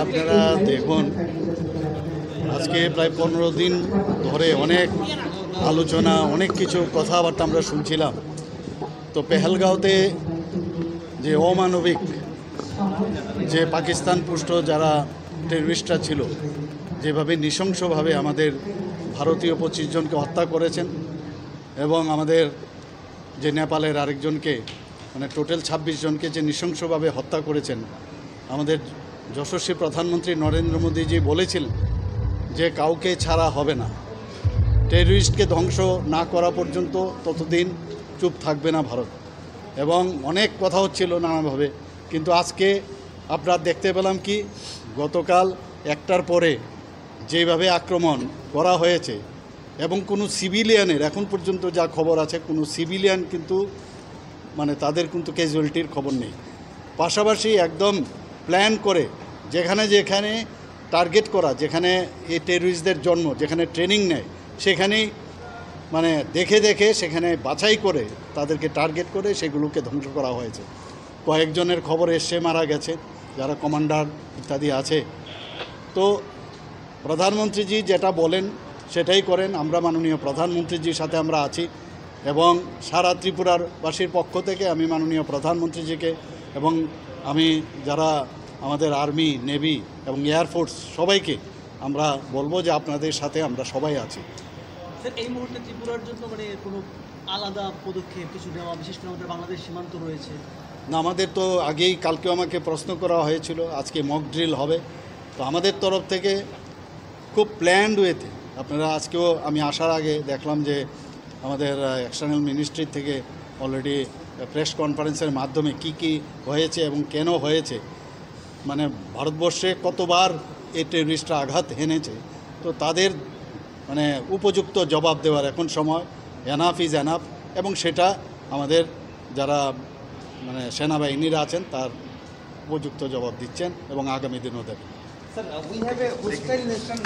আপনারা দেখুন, আজকে প্রায় 15 দিন ধরে অনেক আলোচনা, অনেক কিছু কথাবার্তা আমরা শুনছিলাম। তো পেহেলগাঁওতে যে অমানবিক, যে পাকিস্তান পুষ্ট যারা টেররিস্টরা ছিল, যেভাবে নৃশংসভাবে আমাদের ভারতীয় 25 জনকে হত্যা করেছেন এবং আমাদের যে নেপালের আরেকজনকে, মানে টোটাল 26 জনকে যে নৃশংসভাবে হত্যা করেছেন, আমাদের যশস্বী প্রধানমন্ত্রী নরেন্দ্র মোদীজি বলেছিলেন যে কাউকে ছাড়া হবে না, টেররিস্টকে ধ্বংস না করা পর্যন্ত ততদিন চুপ থাকবে না ভারত। এবং অনেক কথা হচ্ছিল নানাভাবে, কিন্তু আজকে আপনারা দেখতে পেলাম কি গতকাল 1টার পরে যেভাবে আক্রমণ করা হয়েছে এবং কোনো সিভিলিয়ানের, এখন পর্যন্ত যা খবর আছে, কোনো সিভিলিয়ান কিন্তু মানে তাদের কিন্তু ক্যাজুয়ালিটির খবর নেই। পাশাপাশি একদম প্ল্যান করে যেখানে যেখানে টার্গেট করা, যেখানে এই টেররিস্টদের জন্ম, যেখানে ট্রেনিং নেয়, সেখানেই মানে দেখে দেখে সেখানে বাছাই করে তাদেরকে টার্গেট করে সেগুলোকে ধ্বংস করা হয়েছে। কয়েকজনের খবর এসে মারা গেছে, যারা কমান্ডার ইত্যাদি আছে। তো প্রধানমন্ত্রীজি যেটা বলেন সেটাই করেন। আমরা মাননীয় প্রধানমন্ত্রীজির সাথে আমরা আছি এবং সারা ত্রিপুরার বাসীর পক্ষ থেকে আমি মাননীয় প্রধানমন্ত্রীজিকে এবং আমি যারা আমাদের আর্মি, নেভি এবং এয়ারফোর্স সবাইকে আমরা বলবো যে আপনাদের সাথে আমরা সবাই আছি। স্যার, এই মুহূর্তে ত্রিপুরার জন্য মানে কোনো আলাদা পদক্ষেপ কিছু নেওয়া, বিশেষ করে আমাদের বাংলাদেশ সীমান্ত রয়েছে? না, আমাদের তো আগেই কালকেও আমাকে প্রশ্ন করা হয়েছিল, আজকে মক ড্রিল হবে। তো আমাদের তরফ থেকে খুব প্ল্যান্ড ওয়েতে আপনারা, আজকেও আমি আসার আগে দেখলাম যে আমাদের এক্সটার্নাল মিনিস্ট্রি থেকে অলরেডি প্রেস কনফারেন্সের মাধ্যমে কি কি হয়েছে এবং কেন হয়েছে, মানে ভারতবর্ষে কতবার এই টেররিস্টরা আঘাত হেনেছে, তো তাদের মানে উপযুক্ত জবাব দেওয়ার এখন সময়। এনাফ ইজ এনাফ, এবং সেটা আমাদের যারা মানে সেনাবাহিনীরা আছেন তার উপযুক্ত জবাব দিচ্ছেন এবং আগামী দিনও দেবেন। Sir, we have a hostile nation.